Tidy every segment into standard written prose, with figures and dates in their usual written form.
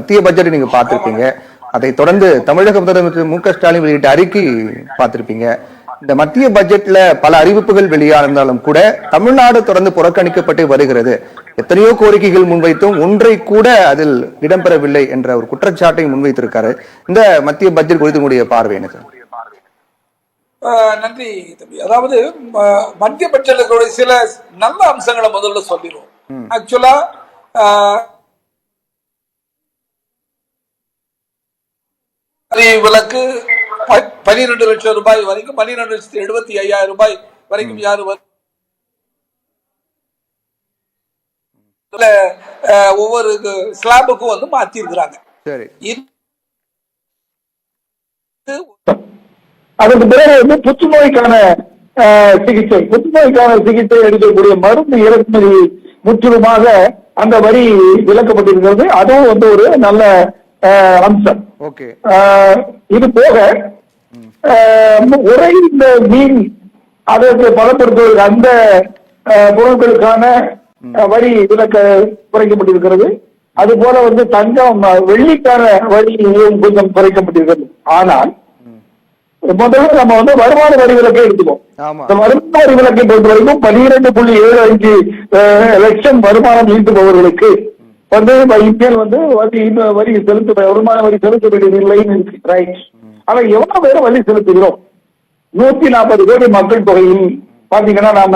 மத்திய பட்ஜெட் நீங்க பார்த்திருப்பீங்க. அதை தொடர்ந்து தமிழக முதலமைச்சர் மு க ஸ்டாலின் வெளியிட்ட அறிக்கை பார்த்திருப்பீங்க. இந்த மத்திய பட்ஜெட்ல பல அறிவிப்புகள் வெளியானாலும் கூட தமிழ்நாடு தொடர்ந்து புறக்கணிக்கப்பட்டு வருகிறது. எத்தனையோ கோரிக்கைகள் முன்வைத்தும் ஒன்றை கூட அதில் இடம்பெறவில்லை என்ற ஒரு குற்றச்சாட்டை முன்வைத்திருக்காரு. இந்த மத்திய பட்ஜெட் குறித்து உங்களுடைய பார்வை என்ன சார்? நன்றி தம்பி. அதாவது மத்திய பட்ஜெட்டுடைய சில நல்ல அம்சங்களை முதல்ல சொல்லிடுவோம். ஆக்சுவலா விலக்கு 12 லட்சம் ரூபாய் வரைக்கும் 12,75,000 ரூபாய் வரைக்கும் யாரு ஒவ்வொரு ஸ்லாபுக்கும் வந்து மாத்தி இருக்கிறாங்க. அதுக்கு பிறகு வந்து புற்றுநோய்க்கான சிகிச்சை எடுக்கக்கூடிய மருந்து இறக்குமதி முற்றிலுமாக அந்த வரி விலக்கப்பட்டிருக்கிறது. அதுவும் வந்து ஒரு நல்ல அம்சம். இது போக உறைந்த மீன் அதற்கு பதப்படுத்துவதற்கு அந்த பொருட்களுக்கான வரி விலக்க குறைக்கப்பட்டிருக்கிறது. அது போல வந்து தங்கம் வெள்ளிக்கான வரியும் கொஞ்சம் குறைக்கப்பட்டிருக்கிறது. ஆனால் முதல்ல நம்ம வந்து வருமான வரி விலக்கை எடுத்துக்கோம். வருமான வரி விலக்கை பொறுத்த வரைக்கும் 12.75 லட்சம் வருமானம் ஈட்டுபவர்களுக்கு வந்து இனிமேல் வந்து வரி செலுத்த வருமான வரி செலுத்த வேண்டியதில்லைன்னு இருக்கு. ரைட். ஆனா எவ்வளவு பேரும் வரி செலுத்துகிறோம்? 140 கோடி மக்கள் தொகையில் பாத்தீங்கன்னா நாம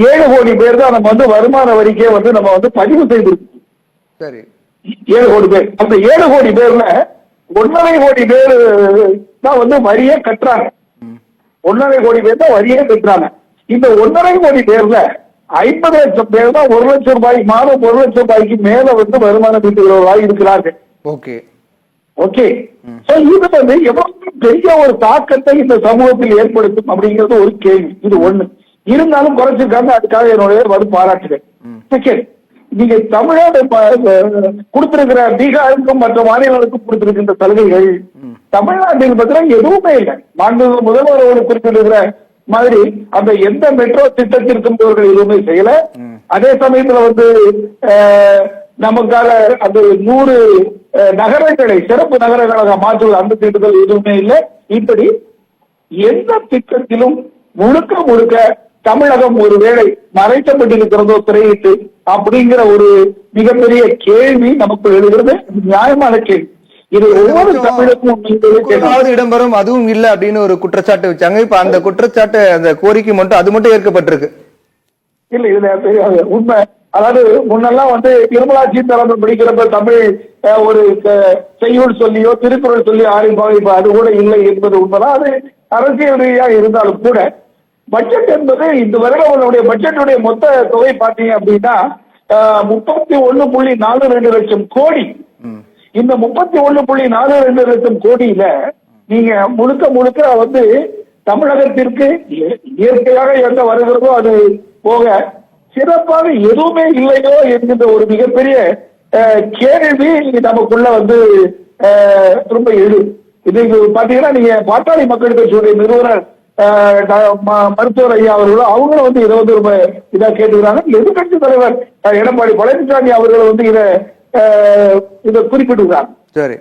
7 கோடி பேர் தான் நம்ம வந்து வருமான வரிக்கே வந்து நம்ம வந்து பதிவு செய்திருக்கோம். 7 கோடி பேர். அந்த 7 கோடி பேர்ல 1.5 கோடி பேர் தான் வந்து வரியே கட்டுறாங்க. 1.5 கோடி பேர் தான் வரியே கட்டுறாங்க. இந்த 1.5 கோடி பேர்ல 50 லட்சம் பேர் தான் 1 லட்சம் ரூபாய் மாதம் 1 லட்சம் ரூபாய்க்கு மேல வந்து வருமானம் ஈட்டுகிறவர்களாக இருக்கிறார்கள். ஓகே. இது வந்து எவ்வளவு பெரிய ஒரு தாக்கத்தை இந்த சமூகத்தில் ஏற்படுத்தும் அப்படிங்கிறது ஒரு கேள்வி. இது ஒண்ணு. இருந்தாலும் குறைச்சிருக்காங்க. அதுக்காக என்னுடைய பாராட்டுகள். செகண்ட், நீங்க தமிழ்நாடு கொடுத்திருக்கிற பீகாருக்கும் மற்ற மாநிலங்களுக்கும் கொடுத்திருக்கின்ற சலுகைகள் தமிழ்நாட்டில் பார்த்தீங்கன்னா எதுவுமே இல்லை. முதல்வர் அவர்கள் குறிப்பிட்டிருக்கிற மாதிரி அந்த எந்த மெட்ரோ திட்டத்திற்கும் இவர்கள் எதுவுமே செய்யல. அதே சமயத்துல வந்து நமக்காக அந்த 100 நகரங்களை சிறப்பு நகரங்களாக மாற்றுவது அந்த திட்டங்கள் எதுவுமே இல்லை. இப்படி எந்த திட்டத்திலும் முழுக்க தமிழகம் ஒருவேளை மறைக்கப்பட்டிருக்கிறதோ திரையிட்டு அப்படிங்கிற ஒரு மிகப்பெரிய கேள்வி நமக்கு எழுகிறது. நியாயமான கேள்வி. இது ஒவ்வொரு தமிழுக்கும் இடம்பெறும் அதுவும் இல்லை அப்படின்னு ஒரு குற்றச்சாட்டு வச்சாங்க. இப்ப அந்த குற்றச்சாட்டு அந்த கோரிக்கை மட்டும் அது மட்டும் ஏற்கப்பட்டிருக்கு. இல்ல இதுல உண்மை. அதாவது முன்னெல்லாம் வந்து நிர்மலா சீதாராமன் படிக்கிறப்ப தமிழ் ஒரு செய்யுள் சொல்லியோ திருக்குறள் சொல்லியோ ஆரம்பிப்பாங்க. இப்ப அது கூட இல்லை என்பது உண்மைதான். அது அரசியல் ரீதியாக இருந்தாலும் கூட பட்ஜெட் என்பது இந்த வருடம் பட்ஜெட்டுடைய மொத்த தொகை பாத்தீங்க அப்படின்னா 31.42 லட்சம் கோடி. இந்த 31.42 லட்சம் கோடியில நீங்க முழுக்க வந்து தமிழகத்திற்கு இயற்கையாக என்ன வருகிறதோ அது போக சிறப்பாக எதுவுமே இல்லையோ என்கின்ற ஒரு மிகப்பெரிய கேள்வி நமக்குள்ள வந்து ரொம்ப எழுது. இது பாத்தீங்கன்னா நீங்க பாட்டாளி மக்கள் கட்சியுடைய நிறுவனர் மருத்துவர் ஐயா அவர்களும் அவங்களும் வந்து இதை வந்து ரொம்ப இதா கேட்டுக்கிறாங்க. எதிர்கட்சி தலைவர் எடப்பாடி பழனிசாமி அவர்கள் வந்து இதை குறிப்பிட்டுக்கிறாங்க. சரி,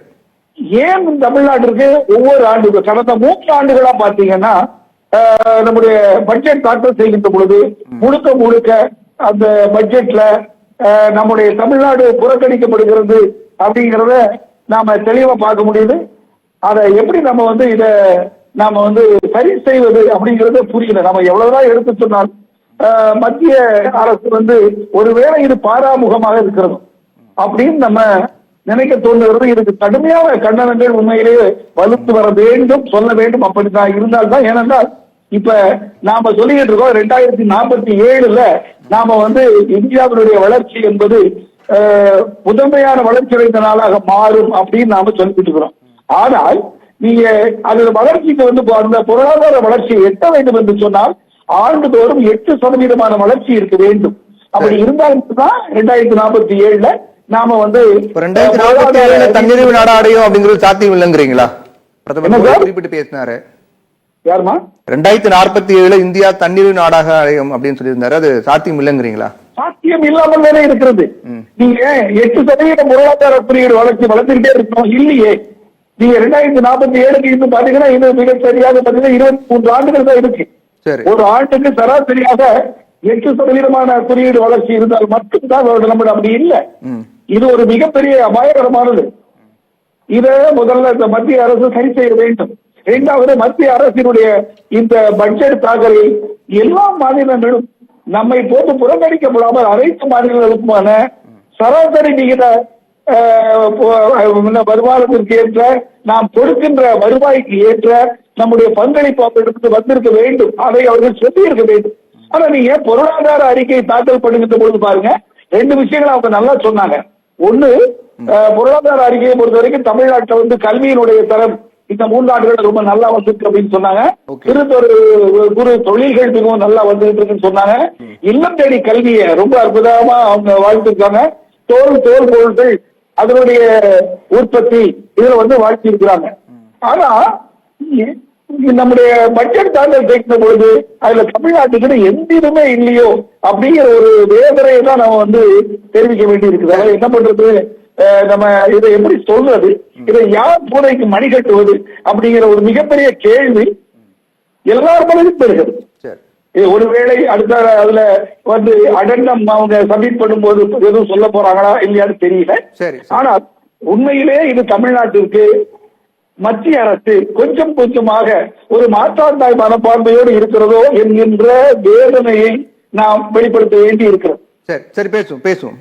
ஏன் தமிழ்நாட்டிற்கு ஒவ்வொரு ஆண்டு கடந்த 3 ஆண்டுகளா பாத்தீங்கன்னா நம்முடைய பட்ஜெட் தாக்கல் செய்கின்ற பொழுது முழுக்க அந்த பட்ஜெட்ல நம்முடைய தமிழ்நாடு புறக்கணிக்கப்படுகிறது அப்படிங்கிறத நாம தெளிவா பார்க்க முடியுது. அதை எப்படி நம்ம வந்து நாம வந்து சரி செய்வது அப்படிங்கறத புரியல. நம்ம எவ்வளவுதான் எடுத்து சொன்னால் மத்திய அரசு வந்து ஒருவேளை இது பாராமுகமாக இருக்கிறது அப்படின்னு நம்ம நினைக்க தோன்றுகிறது. இதுக்கு கடுமையான கண்டனங்கள் உண்மையிலேயே வலுத்து வர வேண்டும், சொல்ல வேண்டும். அப்படித்தான் இருந்தால்தான். ஏனென்றால் இப்ப நாம சொல்லிட்டு இருக்கோம் 2047 நாம வந்து இந்தியாவினுடைய வளர்ச்சி என்பது முதன்மையான வளர்ச்சி அடைந்த நாளாக மாறும் அப்படின்னு நாம சொல்லிட்டு இருக்கிறோம். ஆனால் நீங்க அதுல வளர்ச்சிக்கு வந்து அந்த பொருளாதார வளர்ச்சியை எட்ட வேண்டும் என்று சொன்னால் ஆண்டுதோறும் 8% வளர்ச்சி இருக்க வேண்டும். அப்படி இருந்தாலும் தான் 2047 நாம வந்து 2047 தன்னிறைவு நாடா அடையும் அப்படிங்கிறது சாத்தியம் இல்லைங்கிறீங்களா? பிரதமர் குறிப்பிட்டு பேசினாரு. யாருமா 2047 இந்தியா தன்னிறைவு நாடாக அடையும் அப்படின்னு சொல்லியிருந்தாரு. அது சாத்தியம் இல்லைங்கிறீங்களா? சாத்தியம் இல்லாமல் தானே இருக்கிறது. நீங்க 8% பொருளாதார குறியீடு வளர்ச்சி வளர்த்துக்கிட்டே இருக்கணும் இல்லையே. நீங்க 2047 இன்னும் பாத்தீங்கன்னா இது மிக சரியாக பாத்தீங்கன்னா 23 ஆண்டுகள் தான் இருக்கு. சரி. ஒரு ஆண்டுக்கு சராசரியாக 8% குறியீடு வளர்ச்சி இருந்தால் மட்டும்தான் நம்ம அப்படி இல்லை. இது ஒரு மிகப்பெரிய அபாயகரமானது. இதை முதல்ல இந்த மத்திய அரசு சரி செய்ய வேண்டும். இரண்டாவது, மத்திய அரசினுடைய இந்த பட்ஜெட் தாக்கலை எல்லா மாநிலங்களும் நம்மை போட்டு புறக்கணிக்கப்படாமல் அனைத்து மாநிலங்களுக்குமான சராசரி விகித வருமானத்திற்கு ஏற்ற நாம் கொடுக்கின்ற வருவாய்க்கு ஏற்ற நம்முடைய பங்களிப்பு அவர்களுக்கு வந்திருக்க வேண்டும். அதை அவர்கள் சொல்லியிருக்க வேண்டும். ஆனா நீங்க பொருளாதார அறிக்கை தாக்கல் பண்ணுகின்ற பொழுது பாருங்க, 2 விஷயங்களை அவங்க நல்லா சொன்னாங்க. ஒண்ணு, பொருளாதார அறிக்கையை பொறுத்த வரைக்கும் தமிழ்நாட்டில் கல்வியினுடைய தரம் இந்த 3 ஆண்டுகள் ரொம்ப நல்லா வந்திருக்கு அப்படின்னு சொன்னாங்க. குறு தொழில்கள் மிகவும் நல்லா வந்துட்டு இருக்குன்னு சொன்னாங்க. இல்லம் தேடி கல்வியை ரொம்ப அற்புதமா அவங்க வாழ்த்திருக்காங்க. தோல் பொருட்கள் அதனுடைய உற்பத்தி இதுல வாழ்த்தி இருக்கிறாங்க. ஆனா நம்முடைய பட்ஜெட் தாக்கல் கேட்கிற பொழுது அதுல தமிழ்நாட்டுக்கு எந்த இதுவுமே இல்லையோ அப்படிங்கிற ஒரு வேதனையை தான் நம்ம தெரிவிக்க வேண்டி இருக்குது. அதாவது என்ன பண்றது, நம்ம இதை எப்படி சொல்றது, இதை யார் பூனைக்கு மணி கட்டுவது அப்படிங்கிற ஒரு மிகப்பெரிய கேள்வி எல்லாருக்கும் பெறுகிறது. ஒருவேளை அடுத்த அதுல அடெண்டம் அவங்க சப்மிட் பண்ணும்போது எதுவும் சொல்ல போறாங்களா இல்லையான்னு தெரியல. ஆனால் உண்மையிலே இது தமிழ்நாட்டிற்கு மத்திய அரசு கொஞ்சம் கொஞ்சமாக ஒரு மாற்றாந்தாய் மனப்பான்மையோடு இருக்கிறதோ என்கின்ற வேதனையை நாம் வெளிப்படுத்த வேண்டி இருக்கிறது. சரி, பேசுவோம்.